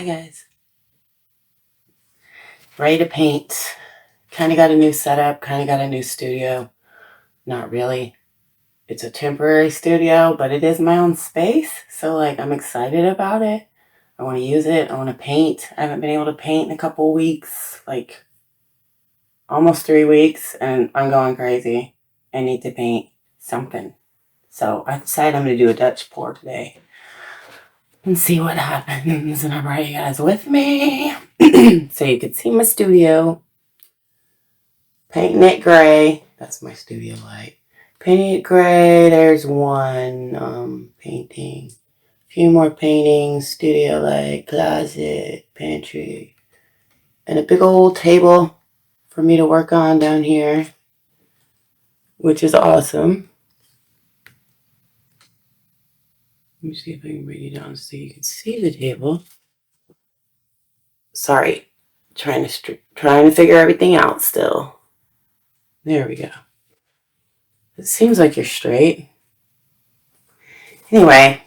Hi guys. Ready to paint. Kind of got a new setup, kind of got a new studio. Not really. It's a temporary studio, but it is my own space. So like I'm excited about it. I want to use it. I want to paint. I haven't been able to paint in a couple weeks, like almost 3 weeks, and I'm going crazy. I need to paint something. So I decided I'm going to do a Dutch pour today and see what happens. And I brought you guys with me so you can see my studio. Painting it gray. That's my studio light. Painting it gray. There's one painting. A few more paintings. Studio light, closet, pantry. And a big old table for me to work on down here, which is awesome. Let me see if I can bring you down so you can see the table. Sorry, trying to figure everything out still. There we go. It seems like you're straight. Anyway.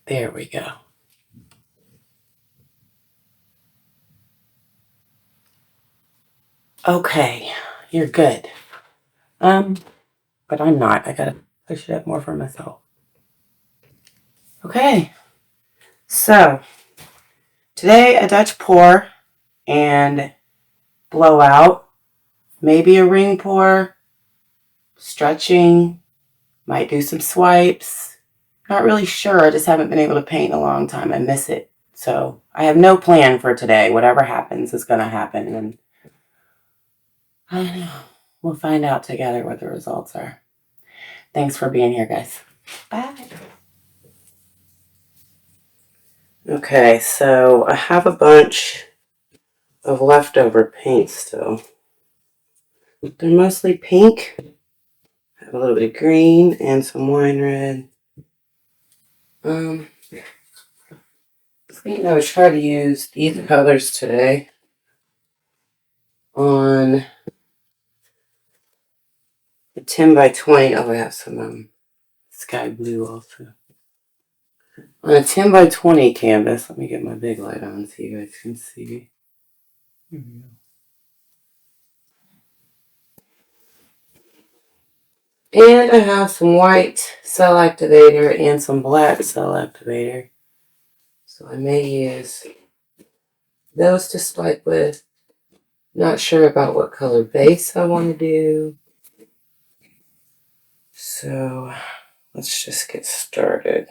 There we go. Okay, you're good. But I'm not. I gotta push it up more for myself. Okay. So, today a Dutch pour and blowout. Maybe a ring pour. Stretching. Might do some swipes. Not really sure. I just haven't been able to paint in a long time. I miss it. So, I have no plan for today. Whatever happens is gonna happen. And I don't know. We'll find out together what the results are. Thanks for being here, guys. Bye. Okay, so I have a bunch of leftover paint still. They're mostly pink. I have a little bit of green and some wine red. I think I would try to use these colors today on the 10 by 20. Oh, I have some sky blue also. On a 10 by 20 canvas, let me get my big light on so you guys can see. Here we go. And I have some white cell activator and some black cell activator. So I may use those to swipe with. Not sure about what color base I want to do. So let's just get started.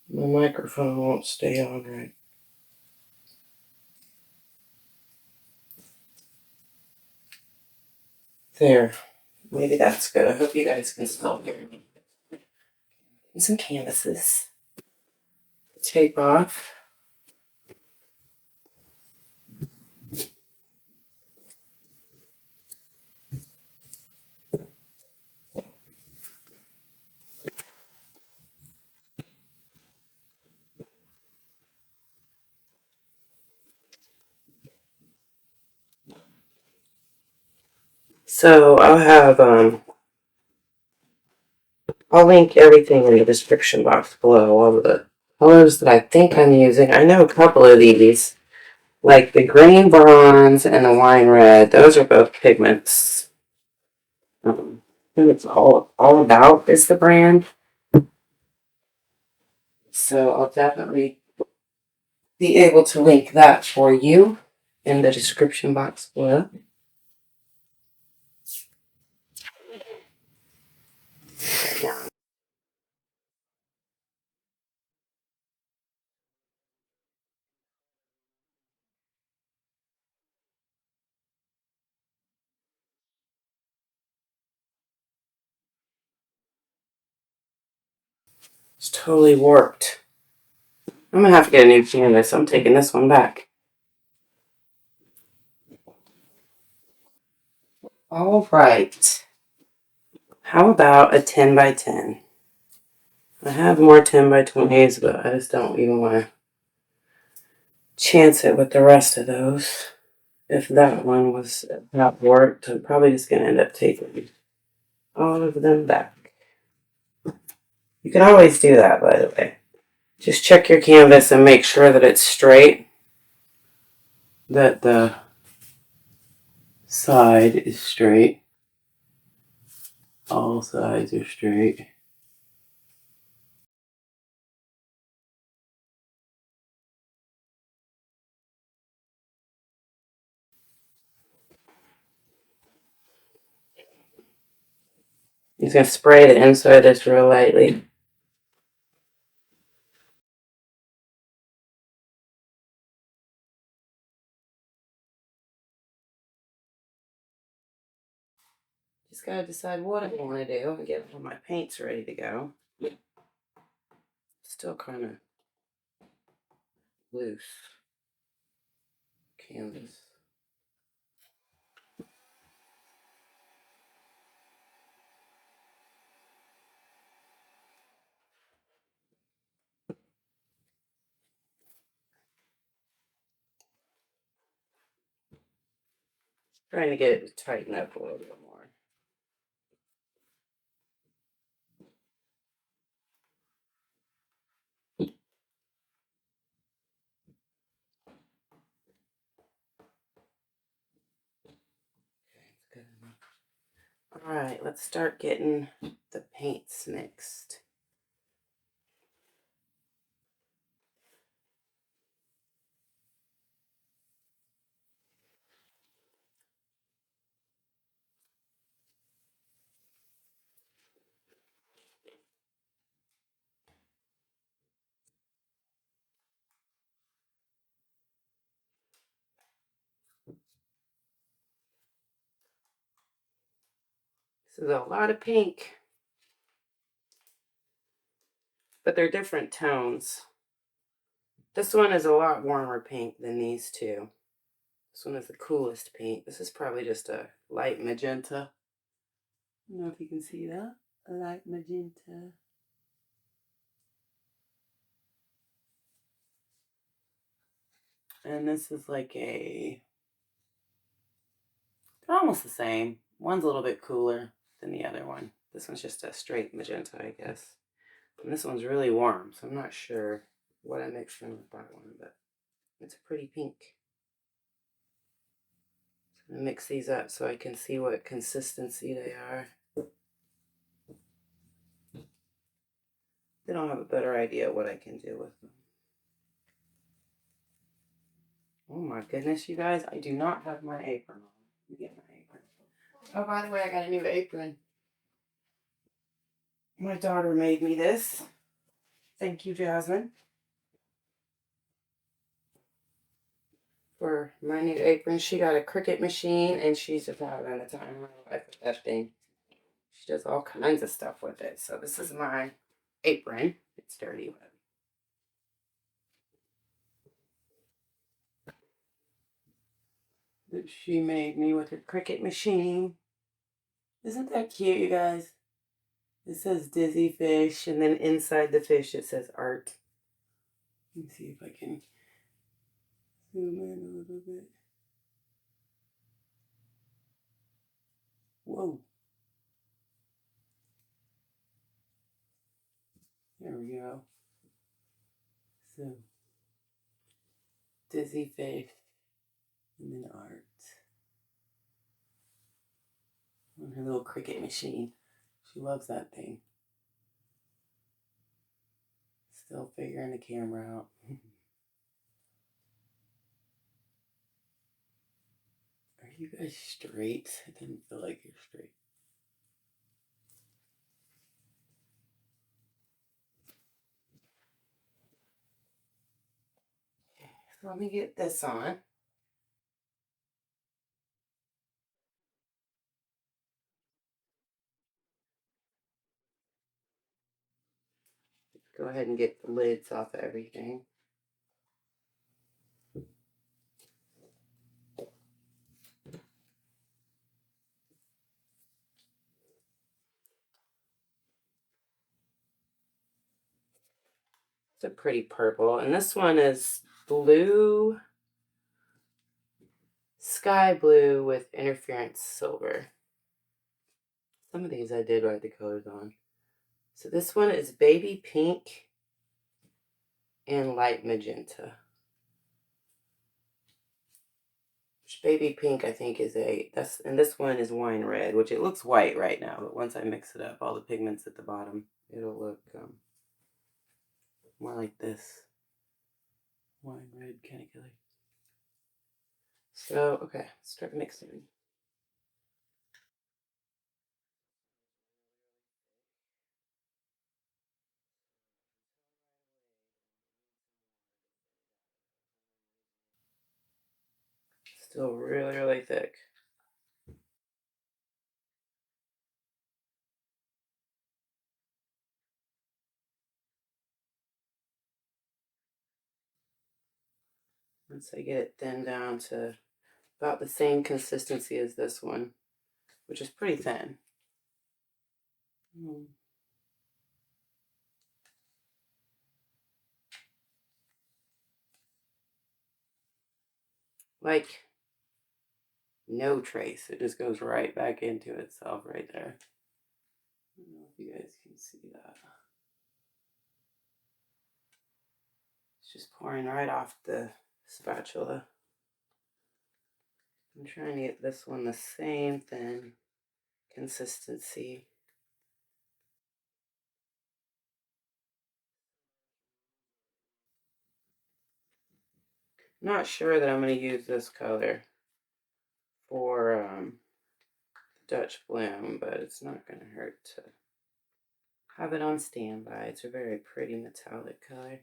My microphone won't stay on right. There. Maybe that's good. I hope you guys can still hear me. And some canvases. Tape off. So I'll link everything in the description box below. All of the colors that I think I'm using. I know a couple of these, like the green bronze and the wine red. Those are both pigments. I think it's all about is the brand. So I'll definitely be able to link that for you in the description box below. It's totally warped. I'm gonna have to get a new canvas. I'm taking this one back. All right. How about a 10 by 10? I have more 10 by 20s, but I just don't even want to chance it with the rest of those. If that one was not worked, I'm probably just going to end up taking all of them back. You can always do that, by the way. Just check your canvas and make sure that it's straight, that the side is straight. All sides are straight. He's going to spray the inside of this real lightly. Just got to decide what I want to do and get all my paints ready to go. Still kind of loose canvas. Trying to get it to tighten up a little bit more. Good enough. All right, let's start getting the paints mixed. This is a lot of pink, but they're different tones. This one is a lot warmer pink than these two. This one is the coolest pink. This is probably just a light magenta. I don't know if you can see that. A light magenta. And this is like they're almost the same. One's a little bit cooler than the other one. This one's just a straight magenta, I guess. And this one's really warm, so I'm not sure what I mixed in with that one, but it's a pretty pink. So I'm gonna mix these up so I can see what consistency they are. Then I'll have a better idea what I can do with them. Oh my goodness, you guys, I do not have my apron on. Let me get my apron. Oh, by the way, I got a new apron. My daughter made me this. Thank you, Jasmine, for my new apron. She got a Cricut machine, and she's just having the time of her life with that thing. She does all kinds of stuff with it. So this is my apron. It's dirty, but that she made me with her Cricut machine. Isn't that cute, you guys? It says Dizzy Fish, and then inside the fish it says art. Let me see if I can zoom in a little bit. Whoa. There we go. So, Dizzy Fish, and then art. On her little Cricut machine. She loves that thing. Still figuring the camera out. Are you guys straight? It didn't feel like you're straight. Okay, so let me get this on. Go ahead and get the lids off of everything. It's a pretty purple, and this one is blue, sky blue with interference silver. Some of these I did write the colors on. So this one is baby pink and light magenta. Which baby pink I think is and this one is wine red, which it looks white right now, but once I mix it up, all the pigments at the bottom, it'll look more like this wine red kind of color. So, okay, let's start mixing. Still really, really thick. Once I get it thinned down to about the same consistency as this one, which is pretty thin. Like no trace. It just goes right back into itself right there. I don't know if you guys can see that. It's just pouring right off the spatula. I'm trying to get this one the same thin consistency. Not sure that I'm going to use this color for Dutch Bloom, but it's not going to hurt to have it on standby. It's a very pretty metallic color.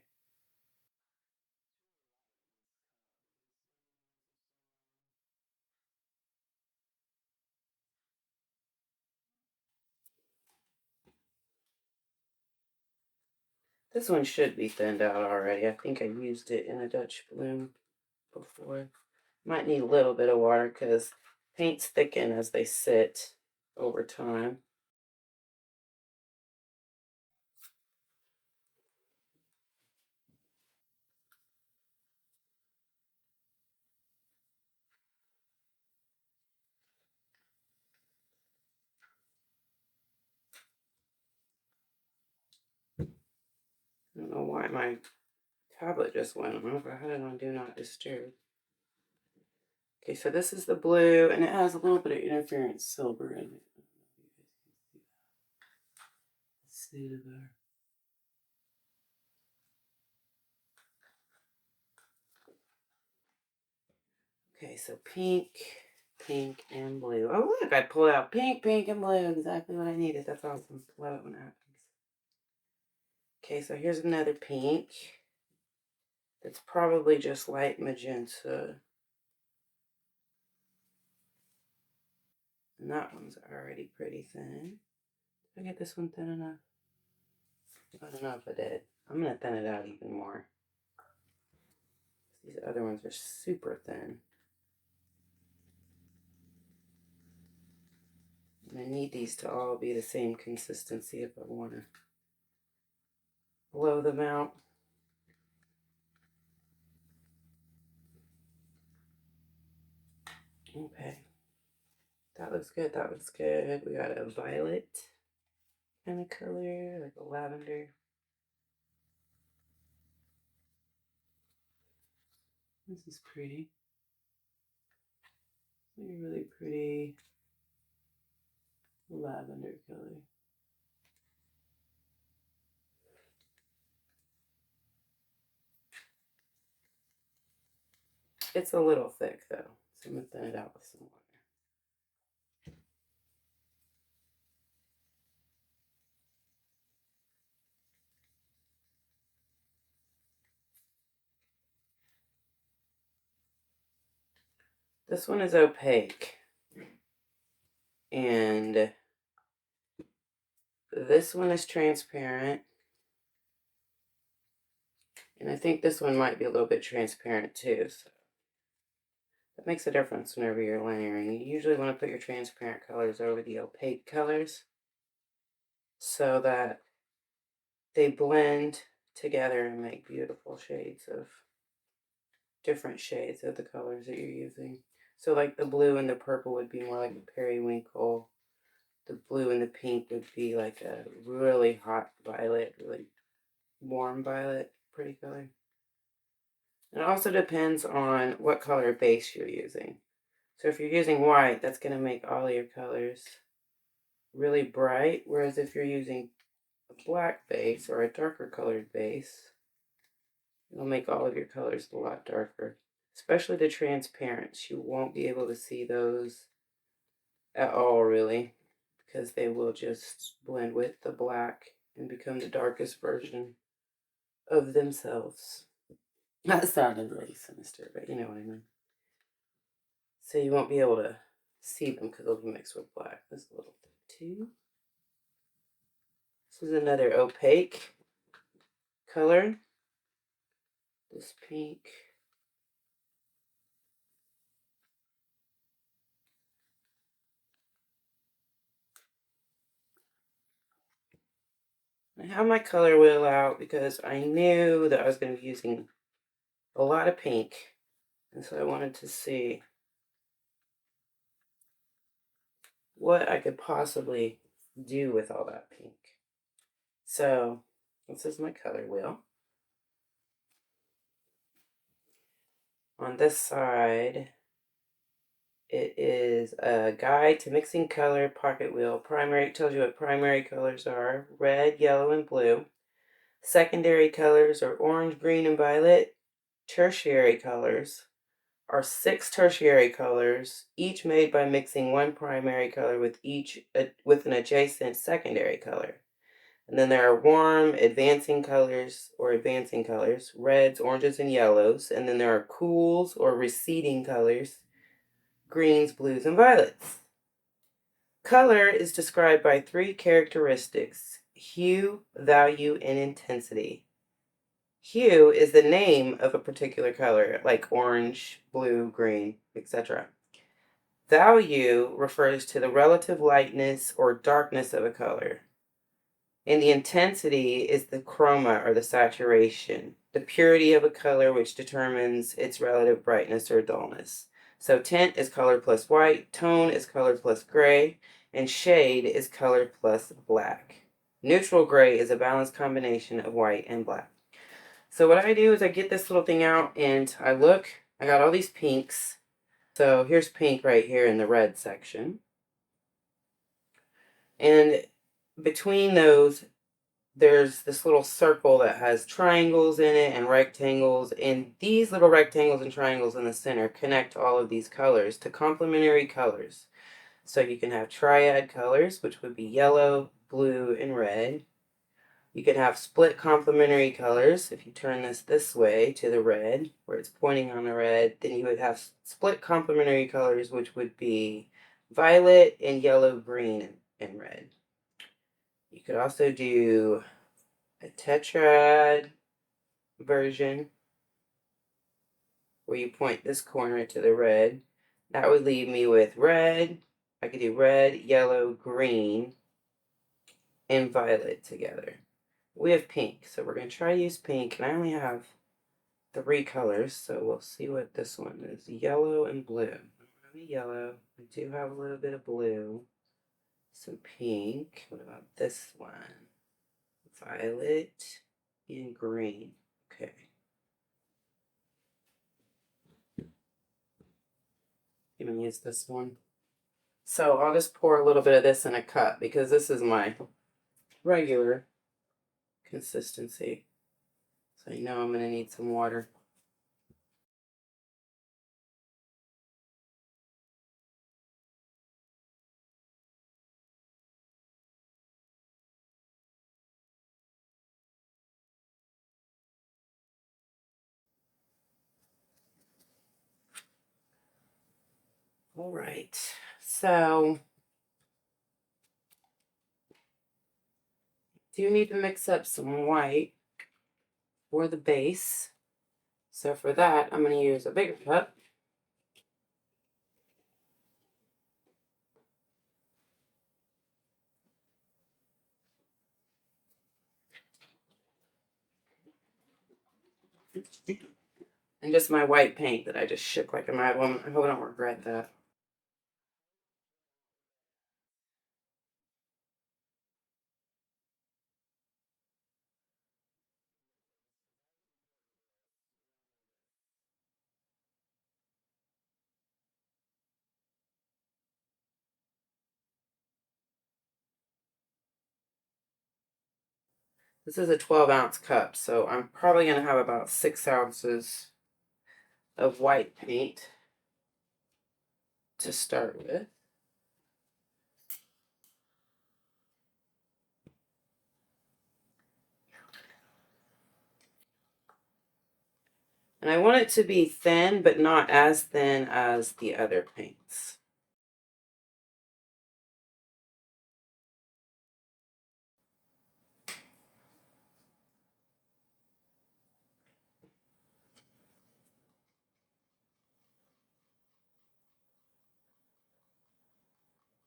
This one should be thinned out already. I think I used it in a Dutch Bloom before. Might need a little bit of water because paints thicken as they sit over time. I don't know why my tablet just went off. I had it on Do Not Disturb. Okay, so this is the blue, and it has a little bit of interference silver in it. Silver. Okay, so pink, pink, and blue. Oh, look, I pulled out pink, pink, and blue. Exactly what I needed. That's awesome. Love it when that happens. Okay, so here's another pink. That's probably just light magenta. And that one's already pretty thin. Did I get this one thin enough? I don't know if I did. I'm going to thin it out even more. These other ones are super thin. And I need these to all be the same consistency if I want to blow them out. Okay. That looks good. That looks good. We got a violet kind of color, like a lavender. This is pretty. Really, really pretty lavender color. It's a little thick though, so I'm going to thin it out with some water. This one is opaque. And this one is transparent. And I think this one might be a little bit transparent too. So that makes a difference whenever you're layering. You usually want to put your transparent colors over the opaque colors so that they blend together and make beautiful shades of different shades of the colors that you're using. So like the blue and the purple would be more like a periwinkle. the blue and the pink would be like a really hot violet, really warm violet, pretty color. It also depends on what color base you're using. So if you're using white, that's going to make all your colors really bright, whereas if you're using a black base or a darker colored base, it'll make all of your colors a lot darker. Especially the transparents. You won't be able to see those at all, really, because they will just blend with the black and become the darkest version of themselves. That sounded really sinister, but you know what I mean. So you won't be able to see them because they'll be mixed with black. This is a little bit too. This is another opaque color. This pink. I have my color wheel out because I knew that I was going to be using a lot of pink. And so I wanted to see what I could possibly do with all that pink. So this is my color wheel. On this side, it is a guide to mixing color pocket wheel. Primary tells you what primary colors are: red, yellow, and blue. Secondary colors are orange, green, and violet. Tertiary colors are 6 tertiary colors, each made by mixing one primary color with an adjacent secondary color. And then there are warm, advancing colors, reds, oranges, and yellows. And then there are cools or receding colors, greens, blues, and violets. Color is described by 3 characteristics: hue, value, and intensity. Hue is the name of a particular color, like orange, blue, green, etc. Value refers to the relative lightness or darkness of a color. And the intensity is the chroma, or the saturation, the purity of a color, which determines its relative brightness or dullness. So tint is color plus white, tone is color plus gray, and shade is color plus black. Neutral gray is a balanced combination of white and black. So what I do is I get this little thing out and I look. I got all these pinks. So here's pink right here in the red section. And between those, there's this little circle that has triangles in it and rectangles. And these little rectangles and triangles in the center connect all of these colors to complementary colors. So you can have triad colors, which would be yellow, blue, and red. You can have split complementary colors. If you turn this way to the red, where it's pointing on the red, then you would have split complementary colors, which would be violet and yellow, green, and red. You could also do a tetrad version, where you point this corner to the red. That would leave me with red. I could do red, yellow, green, and violet together. We have pink, so we're going to try to use pink, and I only have 3 colors, so we'll see what this one is. Yellow and blue. I don't have any yellow. I do have a little bit of blue. Some pink. What about this one? Violet and green. Okay. I'm going to use this one. So I'll just pour a little bit of this in a cup because this is my regular consistency. So I know I'm going to need some water. All right, so do need to mix up some white for the base. So for that, I'm going to use a bigger cup. And just my white paint that I just shook like a mad woman. I hope I don't regret that. This is a 12-ounce cup, so I'm probably going to have about 6 ounces of white paint to start with. And I want it to be thin, but not as thin as the other paints.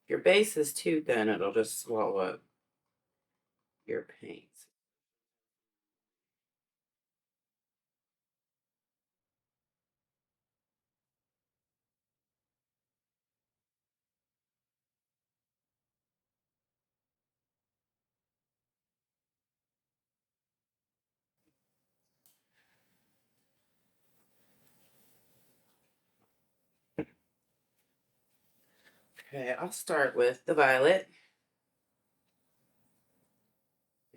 If your base is too thin, it'll just swallow up your paints. Okay, I'll start with the violet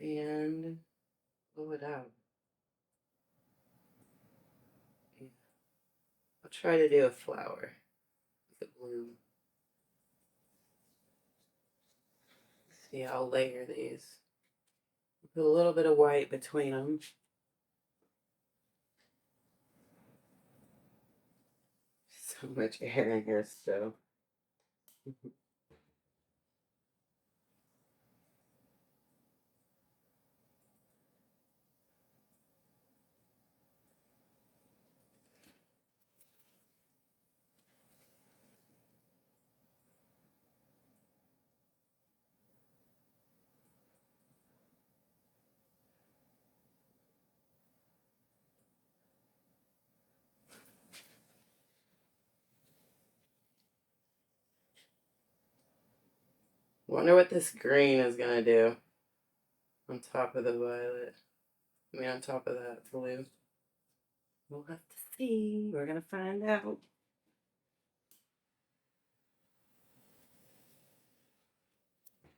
and blow it out. I'll try to do a flower with a bloom. See, I'll layer these. Put a little bit of white between them. So much air in here still. Wonder what this green is gonna do on top of the violet. I mean, on top of that blue. We'll have to see. We're gonna find out.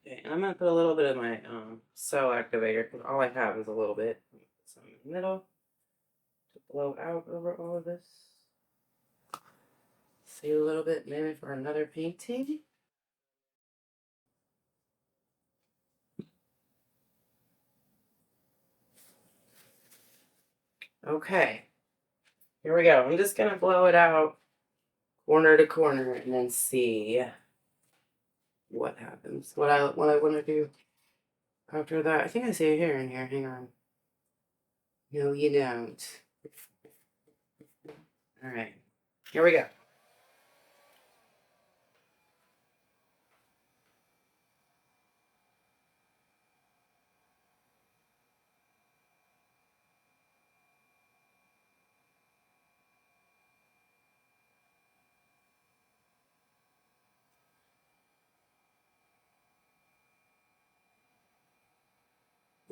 Okay, and I'm gonna put a little bit of my cell activator because all I have is a little bit. Put some in the middle to blow out over all of this. Save a little bit maybe for another painting. Okay, here we go. I'm just gonna blow it out corner to corner and then see what happens. What I want to do after that. I think I see a hair in here. Hang on. No, you don't. All right, here we go.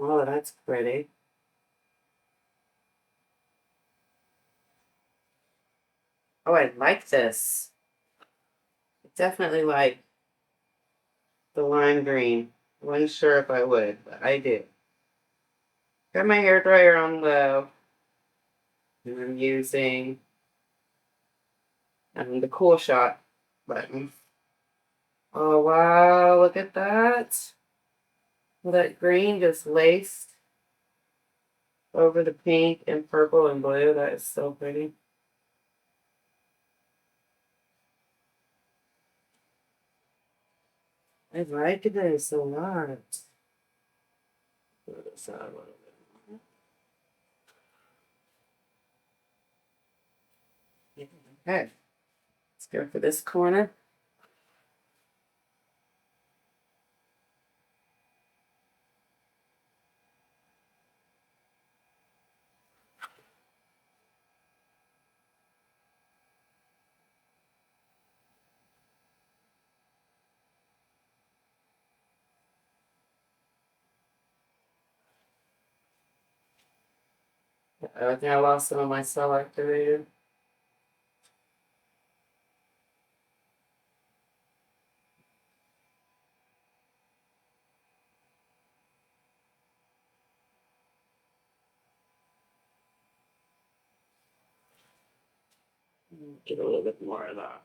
Oh, that's pretty. Oh, I like this. I definitely like the lime green. I wasn't sure if I would, but I do. Got my hair dryer on low, and I'm using the cool shot button. Oh wow, look at that. That green just laced over the pink and purple and blue. That is so pretty. I like this a lot. Put this out a little bit more. Okay, let's go for this corner. I think I lost some of my cell activator. Get a little bit more of that.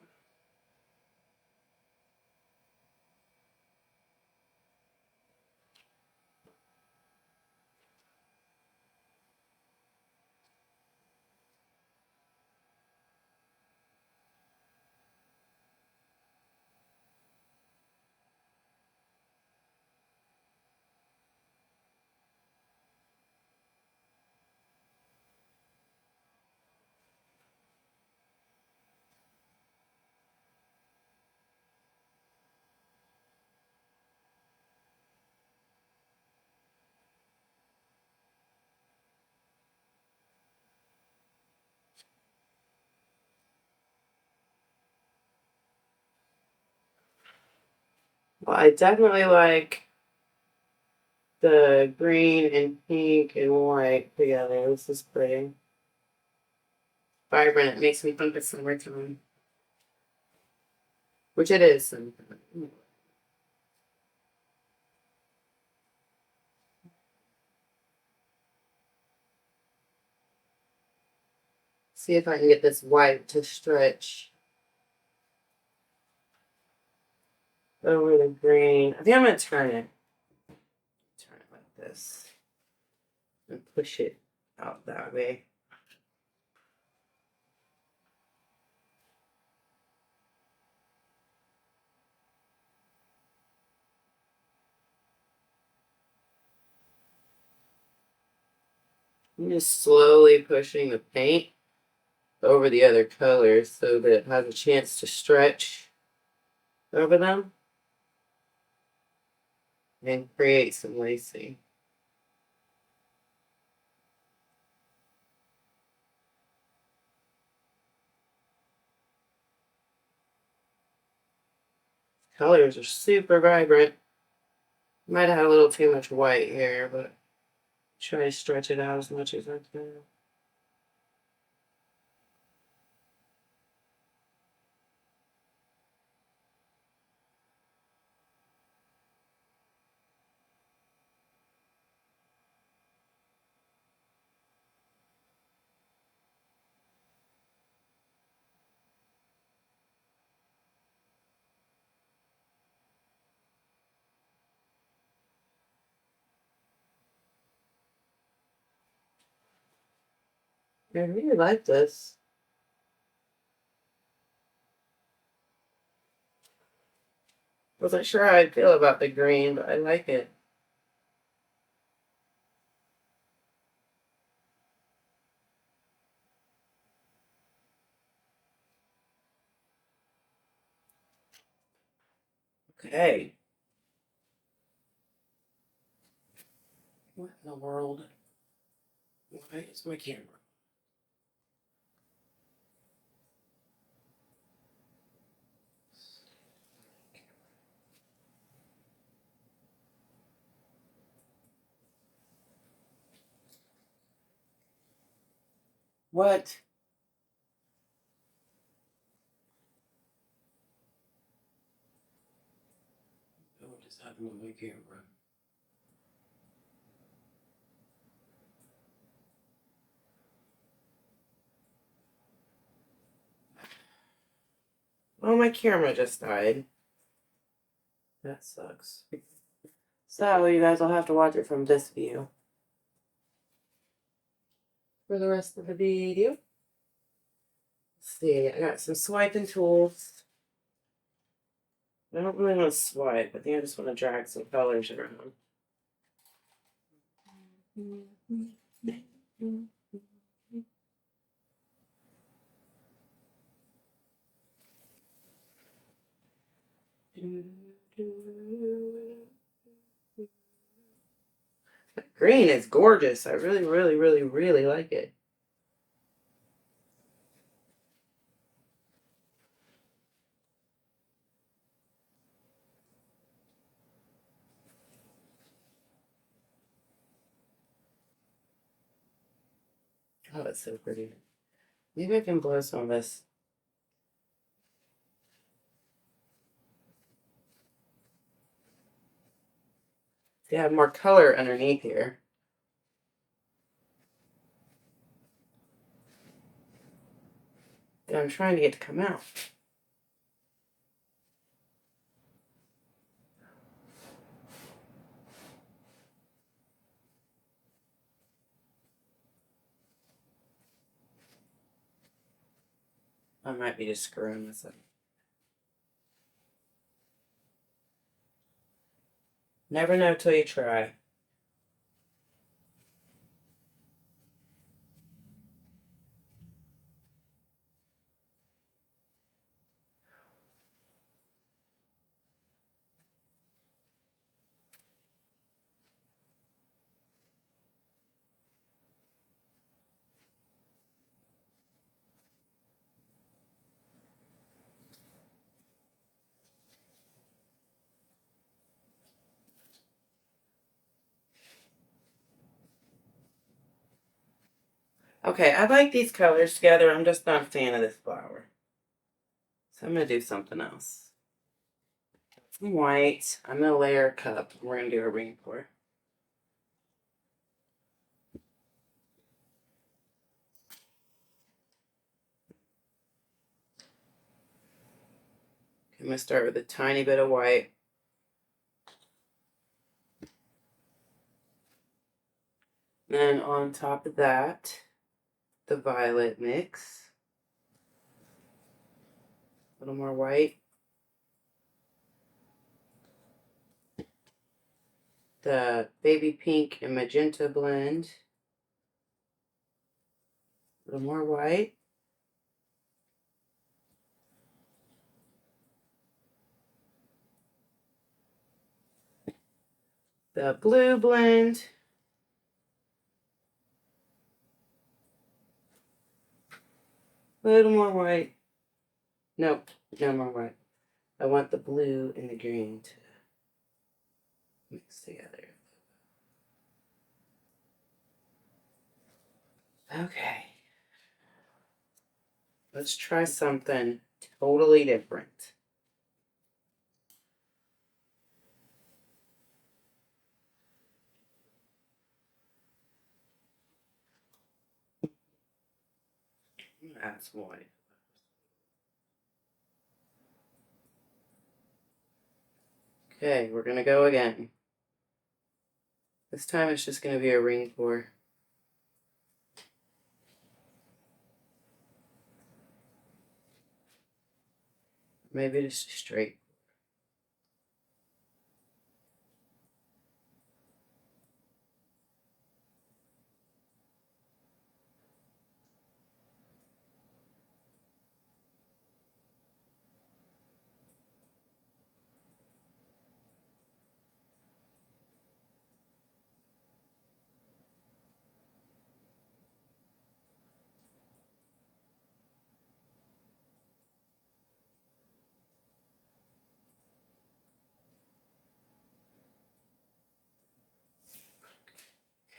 Well, I definitely like the green and pink and white together. This is pretty vibrant. It makes me think of summertime, which it is sometimes. See if I can get this white to stretch over the green. I think I'm going to turn it. Turn it like this and push it out that way. I'm just slowly pushing the paint over the other colors so that it has a chance to stretch over them and create some lacing. Colors are super vibrant. Might have had a little too much white here, but try to stretch it out as much as I can. I really like this. Wasn't sure how I'd feel about the green, but I like it. Okay. What in the world? Why is my camera? What? What is happening with my camera? Oh, my camera just died. That sucks. So you guys will have to watch it from this view for the rest of the video. Let's see, I got some swiping tools. I don't really want to swipe. I think I just want to drag some colors around. That green is gorgeous. I really, really, really, really like it. Oh, it's so pretty. Maybe I can blow some of this. Yeah, have more color underneath here. that I'm trying to get to come out. I might be just screwing this up. Never know till you try. Okay, I like these colors together. I'm just not a fan of this flower. So I'm going to do something else. Some white. I'm going to layer a cup. We're going to do a ring pour. I'm going to start with a tiny bit of white. Then on top of that, the violet mix. A little more white. The baby pink and magenta blend. A little more white. The blue blend. A little more white. Nope, no more white. I want the blue and the green to mix together. Okay. Let's try something totally different. Add some white. Okay, we're gonna go again. This time it's just gonna be a ring pour. Maybe just straight.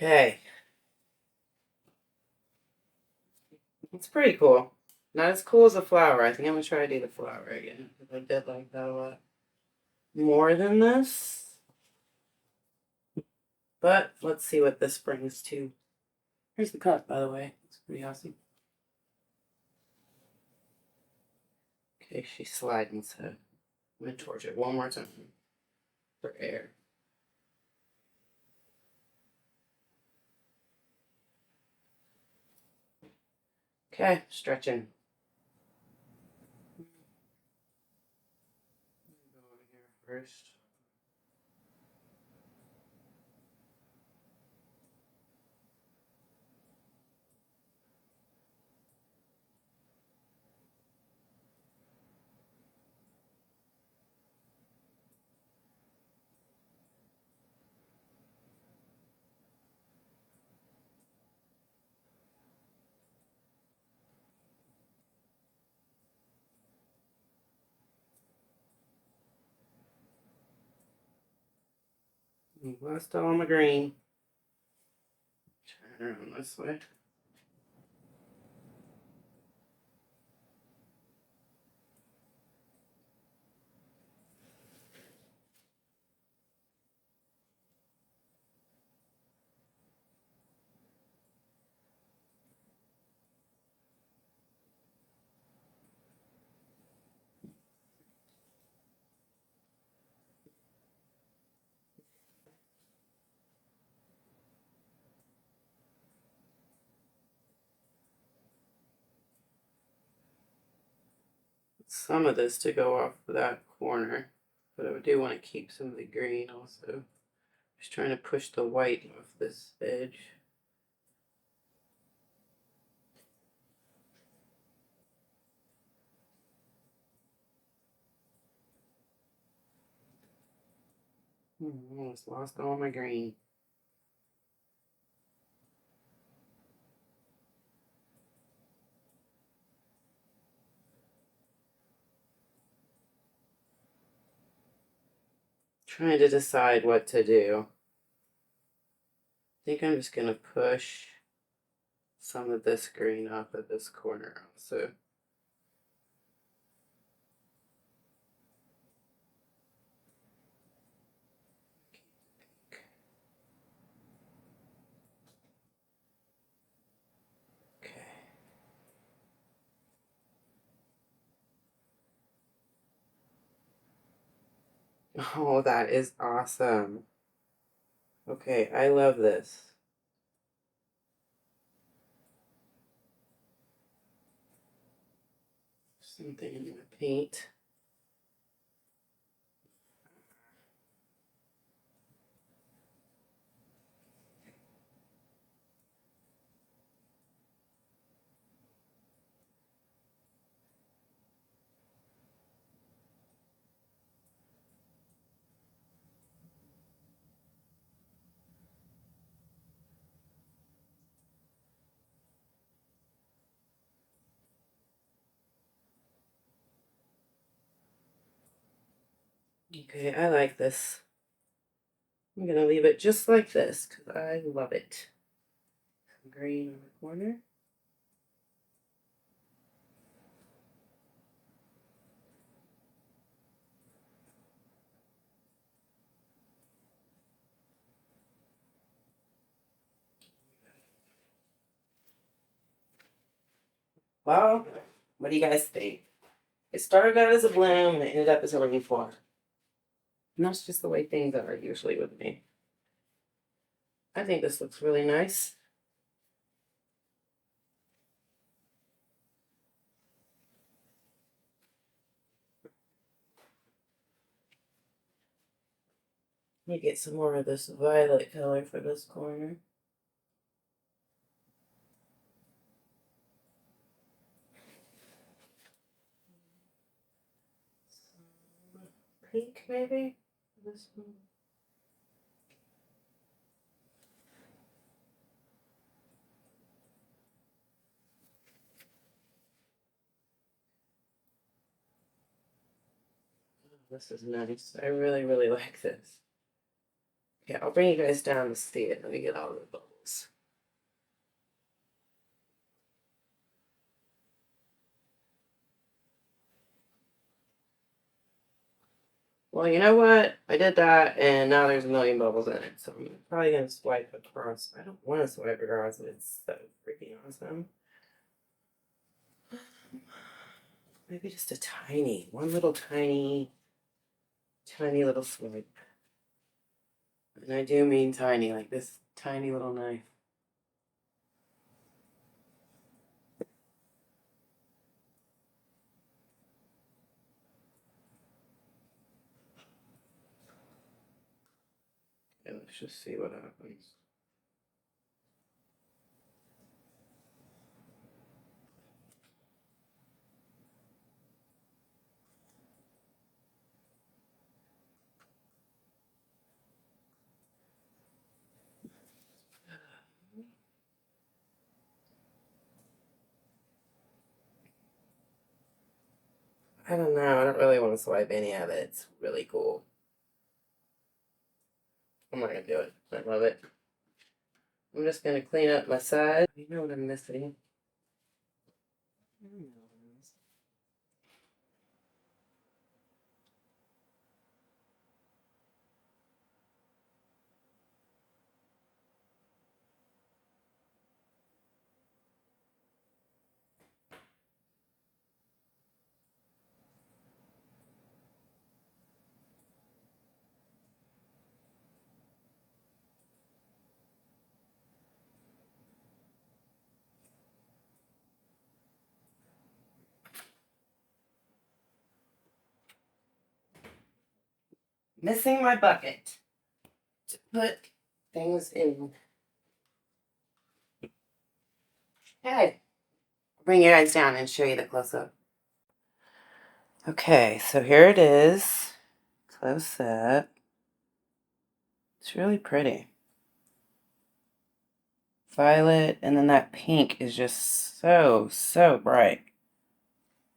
Okay. It's pretty cool. Not as cool as a flower. I think I'm gonna try to do the flower again. I did like that a lot more than this. But let's see what this brings to. Here's the cup, by the way. It's pretty awesome. Okay, she's sliding, so I'm gonna torch it one more time for air. Okay, stretching. Go over here first. Last all my green. Turn around this way. some of this to go off of that corner, but I do want to keep some of the green also. Just trying to push the white off this edge. Almost lost all my green. Trying to decide what to do. I think I'm just gonna push some of this green off of this corner also. Okay. Oh, that is awesome. Okay, I love this. Something in my paint. Okay, I like this. I'm gonna leave it just like this because I love it. Some green on the corner. Well, what do you guys think? It started out as a bloom and it ended up as a rainfall. And that's just the way things are usually with me. I think this looks really nice. Let me get some more of this violet color for this corner. Pink, maybe? This one. This is nice. I really, really like this. Okay, I'll bring you guys down to see it. Let me get all the bubbles. Well, you know what? I did that, and now there's a million bubbles in it, so I'm probably going to swipe across. I don't want to swipe across, but it's so freaking awesome. Maybe just a one little tiny little swipe. And I do mean tiny, like this tiny little knife. Okay, let's just see what happens. I don't know. I don't really want to swipe any of it. It's really cool. I'm not going to do it. I love it. I'm just going to clean up my side. You know what I'm missing? Missing my bucket to put things in. Okay, bring your eyes down and show you the close-up. Okay, so here it is, close up. It's really pretty. Violet, and then that pink is just so bright.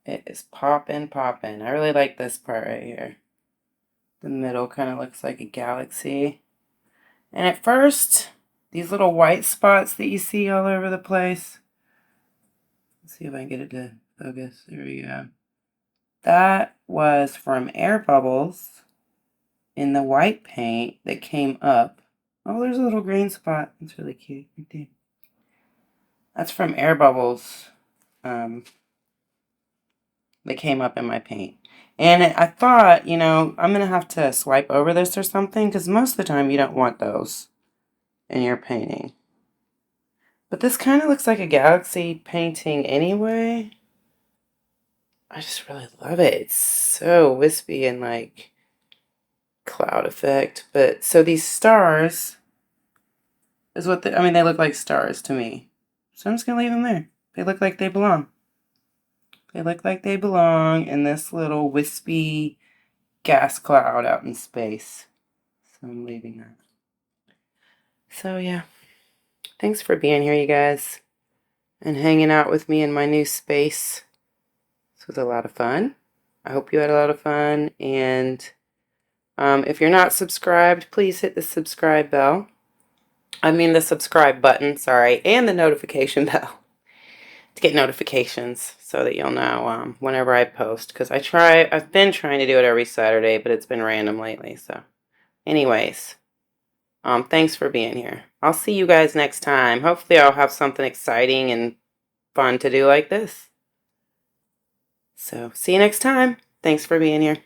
It is poppin'. I really like this part right here. The middle kind of looks like a galaxy. And at first, these little white spots that you see all over the place. Let's see if I can get it to focus. There we go. That was from air bubbles in the white paint that came up. Oh, there's a little green spot. It's really cute right there. That's from air bubbles that came up in my paint. And I thought, you know, I'm going to have to swipe over this or something, because most of the time you don't want those in your painting. But this kind of looks like a galaxy painting anyway. I just really love it. It's so wispy and like cloud effect. But so these stars is what I mean, they look like stars to me. So I'm just going to leave them there. They look like they belong. They look like they belong in this little wispy gas cloud out in space. So I'm leaving that. So yeah, thanks for being here, you guys, and hanging out with me in my new space. This was a lot of fun. I hope you had a lot of fun. And if you're not subscribed, please hit the subscribe bell. The subscribe button, sorry, and the notification bell to get notifications so that you'll know whenever I post. Because I've been trying to do it every Saturday, but it's been random lately. So anyways, thanks for being here. I'll see you guys next time. Hopefully I'll have something exciting and fun to do like this. So see you next time. Thanks for being here.